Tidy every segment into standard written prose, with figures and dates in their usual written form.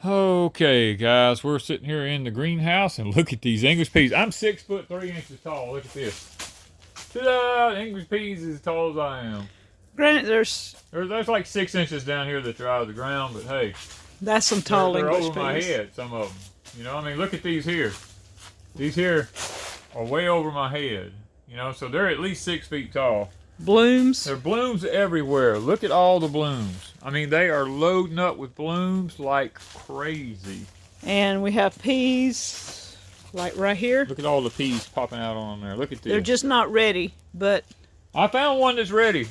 Okay, guys, we're sitting here in the greenhouse and look at these English peas. I'm 6'3" tall. Look at this. Ta-da! English peas is as tall as I am. Granted, there's like 6 inches down here that are out of the ground, but hey, that's some tall they're English over peas. my head. Some of them, you know. I mean, look at these here. These here are way over my head. You know, so they're at least 6 feet tall. Blooms. There are blooms everywhere. Look at all the blooms. I mean, they are loading up with blooms like crazy. And we have peas, like right here. Look at all the peas popping out on there. Look at this. They're just not ready, but... I found one that's ready.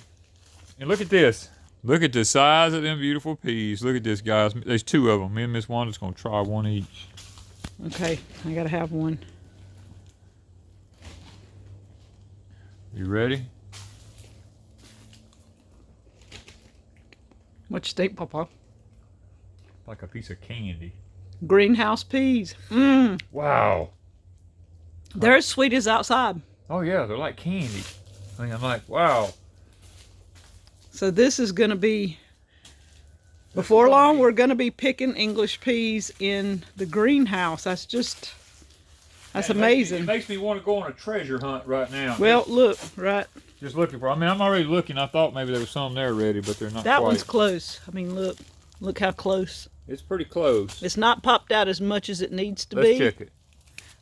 And look at this. Look at the size of them beautiful peas. Look at this, guys. There's 2 of them. Me and Miss Wanda's going to try one each. Okay, I got to have one. You ready? What you think, Papa? Like a piece of candy. Greenhouse peas. Mmm. Wow. They're as sweet as outside. Oh, yeah. They're like candy. I mean, I'm like, wow. So this is going to be... Before long, we're going to be picking English peas in the greenhouse. That's just... That's amazing. It makes me want to go on a treasure hunt right now. Well, look, right. Just looking for. I mean, I'm already looking. I thought maybe there was some there ready, but they're not. That quite. one's close. I mean, look how close. It's pretty close. It's not popped out as much as it needs to Let's be. check it.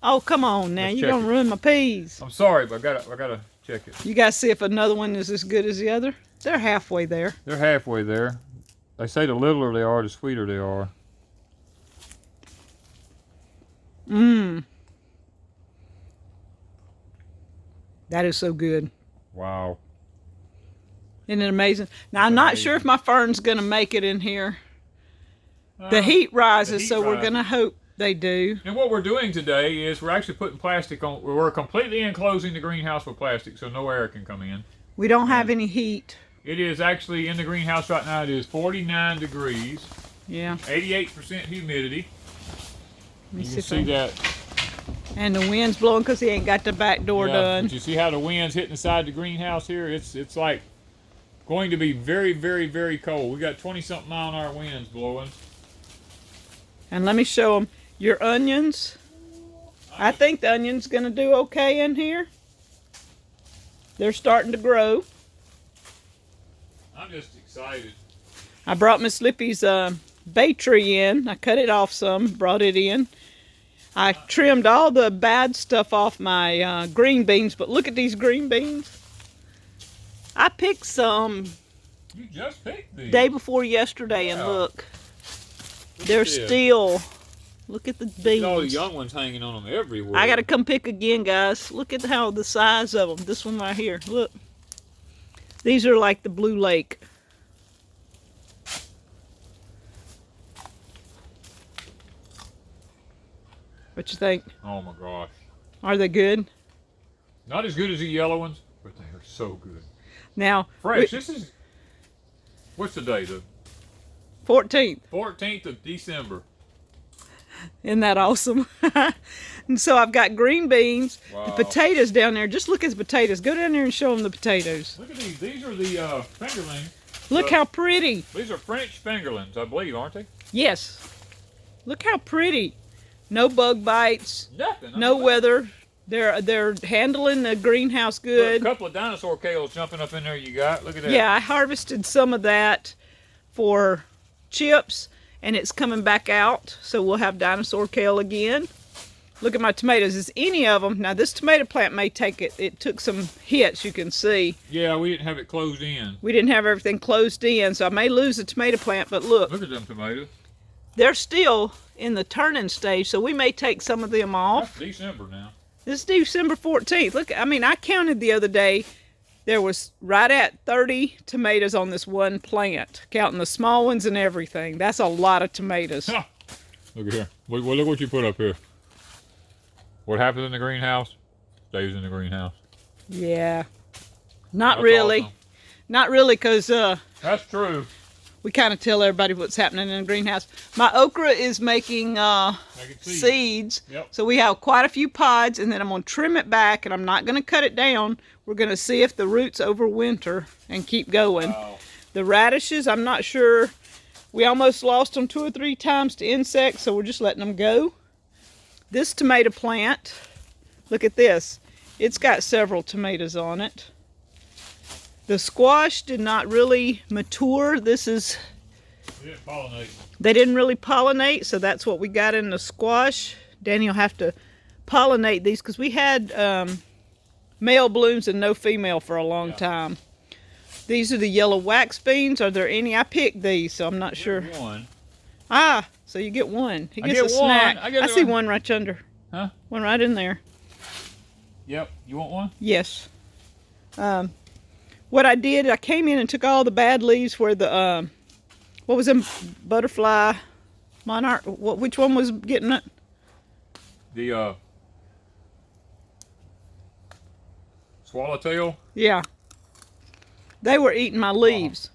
Oh, come on now. You're going to ruin my peas. I'm sorry, but I gotta check it. You guys see if another one is as good as the other? They're halfway there. They're halfway there. They say the littler they are, the sweeter they are. Mmm. That is so good. Wow. Isn't it amazing? Now, I'm not sure if my fern's going to make it in here. The heat rises, so we're going to hope they do. And what we're doing today is we're actually putting plastic on. We're completely enclosing the greenhouse with plastic so no air can come in. We don't have any heat. It is actually in the greenhouse right now. It is 49 degrees. Yeah. 88% humidity. You can see that. And the wind's blowing because he ain't got the back door done. But you see how the wind's hitting inside the greenhouse here? It's like going to be very, very, very cold. We got 20-something mile-an-hour winds blowing. And let me show them your onions. I think the onion's going to do okay in here. They're starting to grow. I'm just excited. I brought Miss Lippy's bay tree in. I cut it off some, brought it in. I trimmed all the bad stuff off my green beans, but look at these green beans. I picked some You just picked these. day before yesterday, and look. They're still, look at the beans. Look at all the young ones hanging on them everywhere. I got to come pick again, guys. Look at how the size of them. This one right here, look. These are like the Blue Lake. What you think? Oh my gosh. Are they good? Not as good as the yellow ones, but they are so good. Now, Fresh. This is, what's the date? The 14th. 14th of December. Isn't that awesome? And so I've got green beans, Wow. the potatoes down there. Just look at the potatoes. Go down there and show them the potatoes. Look at these. These are the fingerlings. Look how pretty. These are French fingerlings, I believe, aren't they? Yes. Look how pretty. No bug bites. Nothing. No weather. They're handling the greenhouse good. Look, a couple of dinosaur kales jumping up in there you got. Look at that. Yeah, I harvested some of that for chips, and it's coming back out. So we'll have dinosaur kale again. Look at my tomatoes. Is any of them? Now, this tomato plant may take it. It took some hits, you can see. Yeah, we didn't have it closed in. We didn't have everything closed in, so I may lose the tomato plant, but look. Look at them tomatoes. They're still in the turning stage, so we may take some of them off. That's December now. This is December 14th. Look, I mean, I counted the other day. There was right at 30 tomatoes on this one plant, counting the small ones and everything. That's a lot of tomatoes. Huh. Look at here. Look what you put up here. What happens in the greenhouse stays in the greenhouse. Yeah. Not That's really. awesome. Not really, because That's true. we kind of tell everybody what's happening in the greenhouse. My okra is making seeds. Yep. So we have quite a few pods, and then I'm going to trim it back, and I'm not going to cut it down. We're going to see if the roots overwinter and keep going. Wow. The radishes, I'm not sure We almost lost them 2 or 3 times to insects, so we're just letting them go. This tomato plant, look at this. It's got several tomatoes on it. The squash did not really mature. This is... They didn't pollinate. They didn't really pollinate, so that's what we got in the squash. Danny will have to pollinate these because we had male blooms and no female for a long time. These are the yellow wax beans. Are there any? I picked these, so I'm not sure. One. Ah, so you get one. He gets I get a snack. one. I see one right under. Huh? One right in there. Yep. You want one? Yes. What I did, I came in and took all the bad leaves where the, what was them? Butterfly, monarch, which one was getting it? The, swallowtail? Yeah. They were eating my leaves.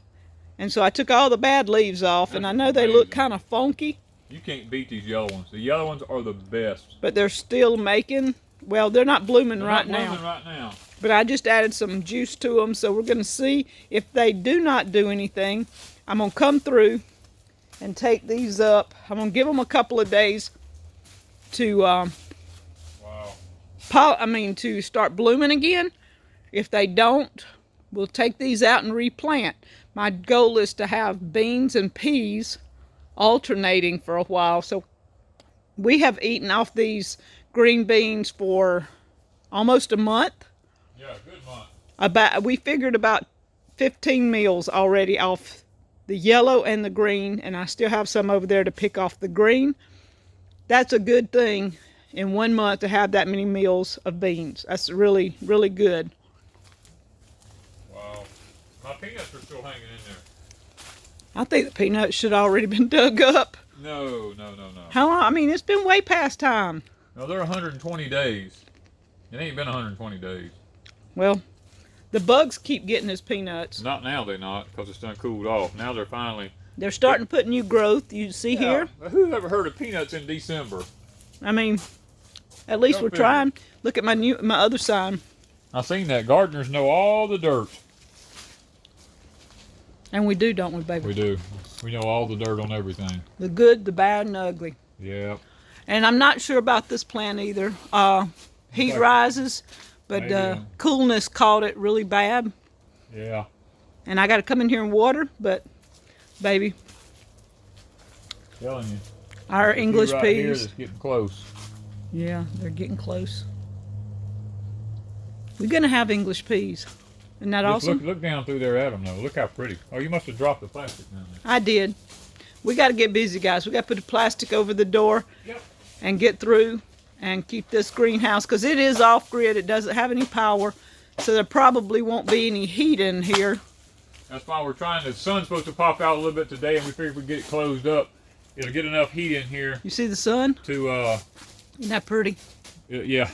And so I took all the bad leaves off, and I know they look kind of funky. You can't beat these yellow ones. The yellow ones are the best. But they're still making, well, they're not blooming They're right not now. blooming right now. But I just added some juice to them, so we're going to see if they do not do anything. I'm going to come through and take these up. I'm going to give them a couple of days to, to start blooming again. If they don't, we'll take these out and replant. My goal is to have beans and peas alternating for a while. So we have eaten off these green beans for almost a month. Yeah, good month. We figured about 15 meals already off the yellow and the green, and I still have some over there to pick off the green. That's a good thing in 1 month to have that many meals of beans. That's really, really good. Wow. My peanuts are still hanging in there. I think the peanuts should have already been dug up. No. How long? I mean, it's been way past time. No, they're 120 days. It ain't been 120 days. Well, the bugs keep getting his peanuts. Not now, they're not, because it's done cooled off. Now they're finally... They're starting to put new growth. You see here? Who's ever heard of peanuts in December? I mean, at least we're trying. Look at my other sign. I seen that. Gardeners know all the dirt. And we do, don't we, baby? We do. We know all the dirt on everything. The good, the bad, and the ugly. Yeah. And I'm not sure about this plant either. Heat rises, but coolness caught it really bad. Yeah. And I got to come in here and water, but, baby. Telling you. Our English right peas. Here that's getting close. Yeah, they're getting close. We're going to have English peas. Isn't that awesome? Look down through there at them, though. Look how pretty. Oh, you must have dropped the plastic down there. I did. We got to get busy, guys. We got to put the plastic over the door and get through and keep this greenhouse, because it is off-grid. It doesn't have any power, so there probably won't be any heat in here. That's why we're trying. The sun's supposed to pop out a little bit today, and we figure if we get it closed up, it'll get enough heat in here. You see the sun? To Isn't that pretty? Yeah.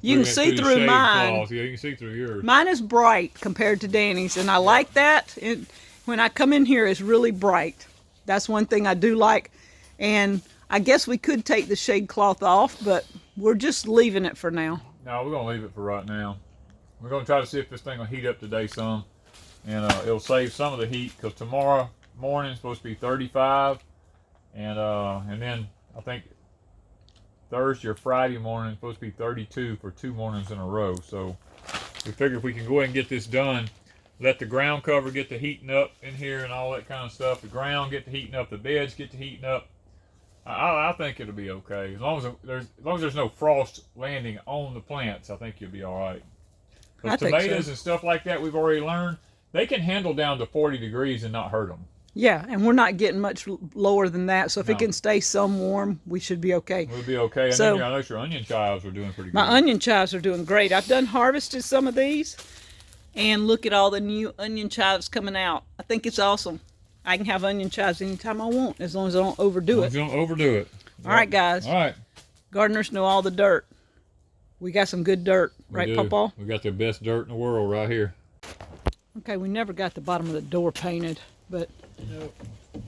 You can see through mine. Yeah, you can see through yours. Mine is bright compared to Danny's, and I like that. When I come in here, it's really bright. That's one thing I do like. And I guess we could take the shade cloth off, but we're just leaving it for now. No, we're going to leave it for right now. We're going to try to see if this thing will heat up today some. And it'll save some of the heat, because tomorrow morning is supposed to be 35. And then I think Thursday or Friday morning is supposed to be 32 for 2 mornings in a row. So we figure if we can go ahead and get this done, let the ground cover get to heating up in here and all that kind of stuff. The ground get to heating up, the beds get to heating up. I think it'll be okay. As long as there's no frost landing on the plants, I think you'll be all right. But tomatoes and stuff like that, we've already learned, they can handle down to 40 degrees and not hurt them. Yeah, and we're not getting much lower than that, so if it can stay some warm, we should be okay. We'll be okay. And then I know your onion chives are doing pretty good. My onion chives are doing great. I've done harvested some of these, and look at all the new onion chives coming out. I think it's awesome. I can have onion chives anytime I want, as long as I don't overdo it. Don't overdo it. All right, guys. All right. Gardeners know all the dirt. We got some good dirt, right, Papa? We got the best dirt in the world right here. Okay, we never got the bottom of the door painted, but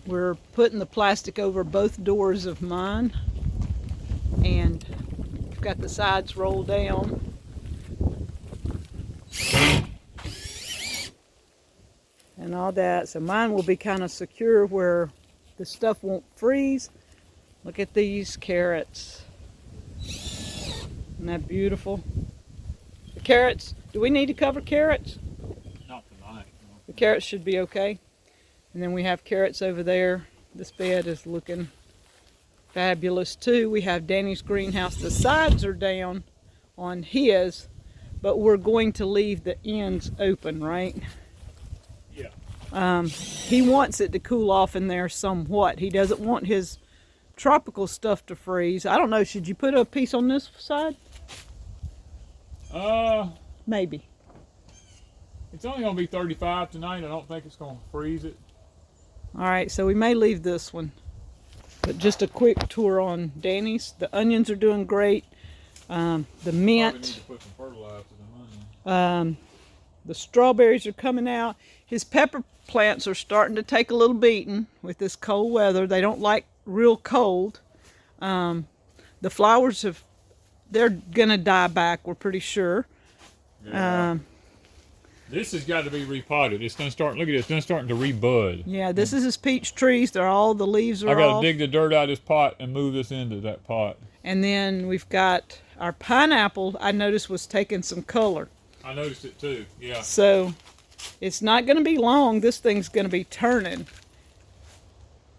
we're putting the plastic over both doors of mine, and we've got the sides rolled down. And and all that. So mine will be kind of secure where the stuff won't freeze. Look at these carrots. Isn't that beautiful? The carrots, do we need to cover carrots? Not tonight. No. The carrots should be okay. And then we have carrots over there. This bed is looking fabulous too. We have Danny's greenhouse. The sides are down on his, but we're going to leave the ends open, right? Yeah. He wants it to cool off in there somewhat. He doesn't want his tropical stuff to freeze. I don't know, should you put a piece on this side? Maybe. It's only gonna be 35 tonight. I don't think it's gonna freeze it. All right, so we may leave this one. But just a quick tour on Danny's. The onions are doing great. The Probably need mint, to put some fertilizer in onions. the strawberries are coming out. His pepper plants are starting to take a little beating with this cold weather. They don't like real cold. The flowers they're gonna die back, we're pretty sure. Yeah. This has got to be repotted. It's gonna start. Look at it. It's gonna starting to rebud. Yeah, this is his peach trees. They're all, the leaves are I gotta off. dig the dirt out of this pot and move this into that pot. And then we've got our pineapple, I noticed, was taking some color. I noticed it too. Yeah. So it's not going to be long. This thing's going to be turning.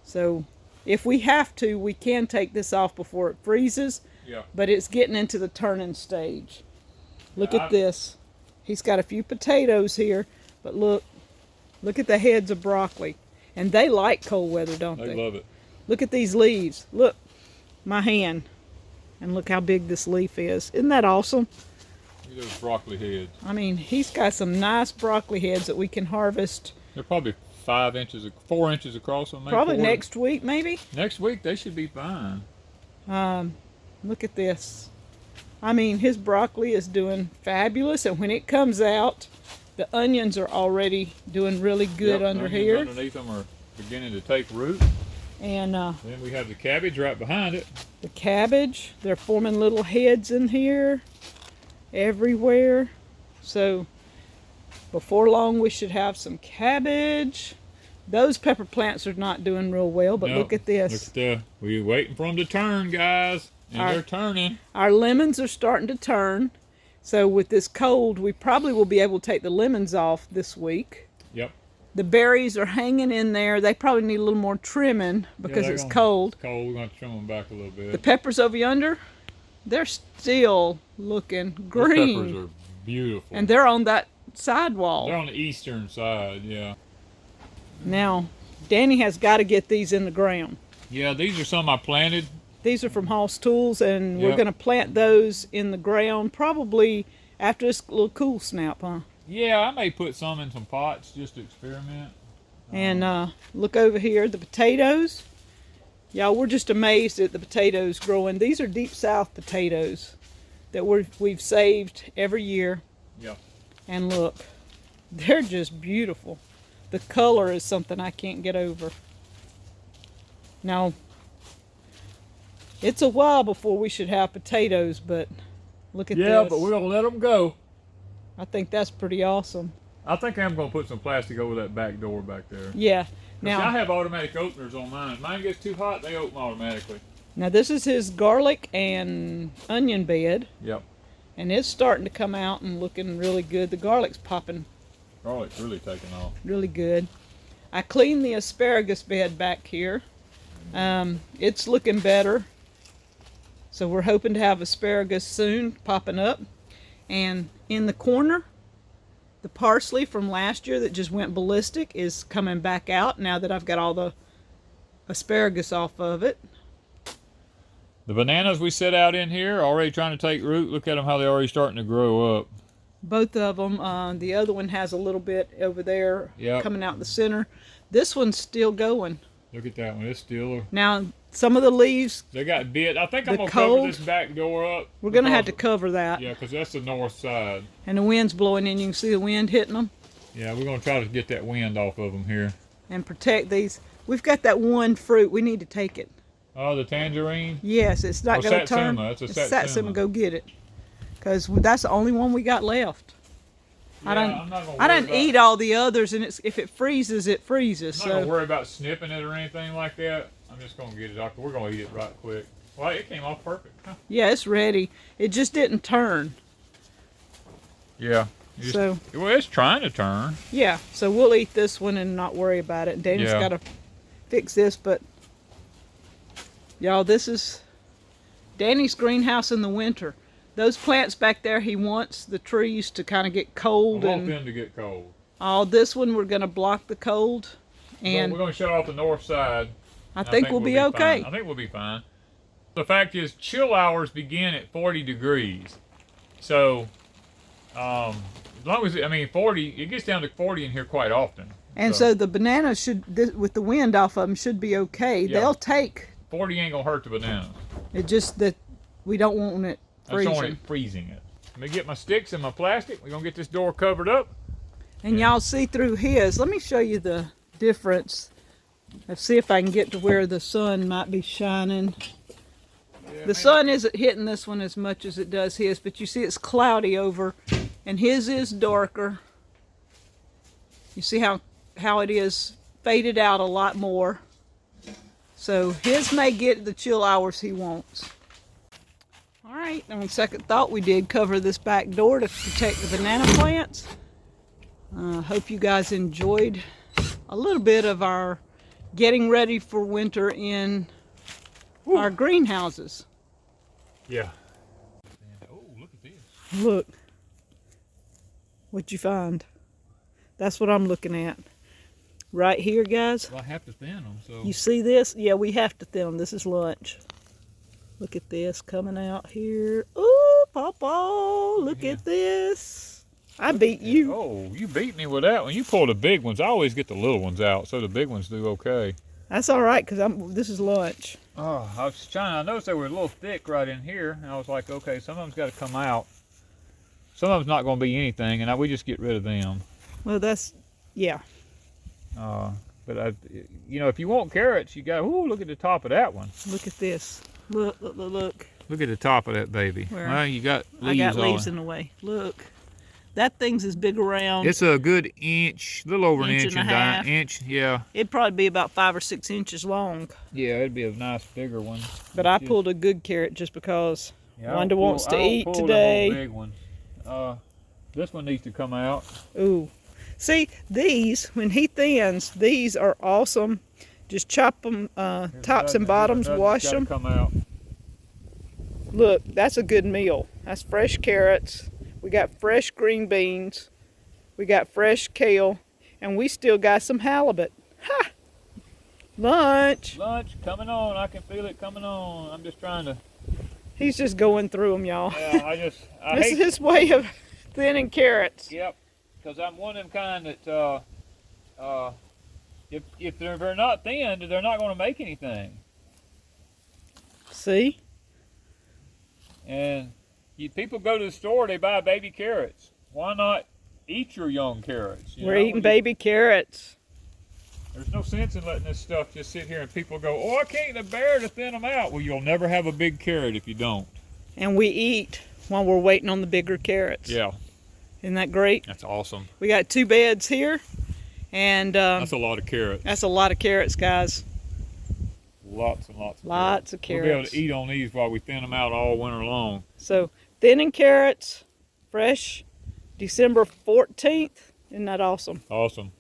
So if we have to, we can take this off before it freezes. Yeah. But it's getting into the turning stage. Look at this. He's got a few potatoes here, but look at the heads of broccoli. And they like cold weather, don't they? They love it. Look at these leaves. Look, my hand. And look how big this leaf is. Isn't that awesome? Look at those broccoli heads. I mean, he's got some nice broccoli heads that we can harvest. They're probably 4 inches across. Maybe Probably 4. next week, maybe. Next week they should be fine. Look at this. I mean, his broccoli is doing fabulous, and when it comes out, the onions are already doing really good Yep, under onions here. underneath them are beginning to take root. And Then we have the cabbage right behind it. the cabbage, they're forming little heads in here everywhere. So before long we should have some cabbage. Those pepper plants are not doing real well, but Nope. look at this. Look at we're waiting for them to turn, guys. And they're turning. Our lemons are starting to turn. So with this cold, we probably will be able to take the lemons off this week. Yep. The berries are hanging in there. They probably need a little more trimming because it's cold. It's cold. We're going to trim them back a little bit. The peppers over yonder, they're still looking green. Those peppers are beautiful. And they're on that sidewall. They're on the eastern side, yeah. Now, Danny has got to get these in the ground. Yeah, these are some I planted. These are from Hoss Tools, and we're Yep. going to plant those in the ground probably after this little cool snap, huh? Yeah, I may put some in some pots just to experiment. And look over here, the potatoes. Y'all, we're just amazed at the potatoes growing. These are Deep South potatoes that we've saved every year. Yep. And look, they're just beautiful. The color is something I can't get over. Now, it's a while before we should have potatoes, but look at this. Yeah, but we're going to let them go. I think that's pretty awesome. I think I'm going to put some plastic over that back door back there. Yeah. Now, I Now, have automatic openers on mine. If mine gets too hot, they open automatically. now this is his garlic and onion bed, Yep. and it's starting to come out and looking really good. The garlic's popping Garlic's really taking off. really good. I cleaned the asparagus bed back here. It's looking better. So we're hoping to have asparagus soon popping up. And in the corner, the parsley from last year that just went ballistic is coming back out now that I've got all the asparagus off of it. The bananas we set out in here are already trying to take root. Look at them, how they're already starting to grow up. Both of them. The other one has a little bit over there Yep. coming out the center. This one's still going. Look at that one. It's still... Now, some of the leaves, They got bit. I think I'm The going to cold- cover this back door up. we're going to have to because- cover that. Yeah, because that's the north side. And the wind's blowing in. You can see the wind hitting them. Yeah, we're going to try to get that wind off of them here. And protect these. We've got that one fruit. We need to take it. Oh, the tangerine? Yes, it's not Or going to turn. satsuma. It's a It's satsuma. satsuma. Go get it. Because that's the only one we got left. I didn't eat all the others, and if it freezes, it freezes. I'm not gonna worry about snipping it or anything like that. I'm just gonna get it out. We're gonna eat it right quick. Well, it came off perfect. Huh? Yeah, it's ready. It just didn't turn. Yeah. Well, it's trying to turn. Yeah, so we'll eat this one and not worry about it. Danny's got to fix this, but y'all, this is Danny's greenhouse in the winter. Those plants back there, he wants the trees to kind of get cold. I want them to get cold. Oh, this one we're going to block the cold. And we're going to shut off the north side. I think we'll be okay. I think we'll be fine. The fact is, chill hours begin at 40 degrees. So, as long as, 40, it gets down to 40 in here quite often. And so the bananas with the wind off of them, should be okay. Yeah. They'll take. 40 ain't going to hurt the bananas. It's just that we don't want it freezing. I just want it freezing it. Let me get my sticks and my plastic. We're going to get this door covered up. And y'all see through his. Let me show you the difference. Let's see if I can get to where the sun might be shining. Yeah, the sun isn't hitting this one as much as it does his, but you see it's cloudy over, and his is darker. You see how it is faded out a lot more. So his may get the chill hours he wants. All right, on second thought, we did cover this back door to protect the banana plants. Hope you guys enjoyed a little bit of our getting ready for winter in our greenhouses. Yeah. Oh, look at this. Look. What'd you find? That's what I'm looking at. Right here, guys. Well, I have to thin them, so. You see this? Yeah, we have to thin them. This is lunch. Look at this coming out here. Ooh, Papa, look at this. I beat you. Oh, you beat me with that one. You pull the big ones. I always get the little ones out, so the big ones do okay. That's all right, because this is lunch. Oh, I noticed they were a little thick right in here, and I was like, okay, some of them's got to come out. Some of them's not going to be anything, and we just get rid of them. Well, yeah. But if you want carrots, you got. Ooh, look at the top of that one. Look at this. Look. Look at the top of that baby. Where? Well, you got leaves. I got leaves in the way. Look. That thing's as big around. It's a good inch, a little over an inch and a half. Yeah. It'd probably be about 5 or 6 inches long. Yeah, it'd be a nice bigger one. But I pulled a good carrot just because Wanda wants to eat today. Big one. This one needs to come out. Ooh. See, these, when he thins, these are awesome. Just chop them tops and bottoms, wash them. Come out. Look, that's a good meal. That's fresh carrots. We got fresh green beans. We got fresh kale. And we still got some halibut. Ha! Lunch. Lunch coming on. I can feel it coming on. I'm just trying to. He's just going through them, y'all. Yeah, this is his way of thinning carrots. Yep. Because I'm one of them kind that, if they're not thinned, they're not going to make anything. See? And people go to the store, they buy baby carrots. Why not eat your young carrots? We're eating baby carrots. There's no sense in letting this stuff just sit here and people go, oh, I can't bear to thin them out. Well, you'll never have a big carrot if you don't. And we eat while we're waiting on the bigger carrots. Yeah. Isn't that great? That's awesome. We got 2 beds here. And that's a lot of carrots. That's a lot of carrots, guys. Lots and lots of Lots of carrots. We'll be able to eat on these while we thin them out all winter long. So, thinning carrots, fresh, December 14th. Isn't that awesome? Awesome.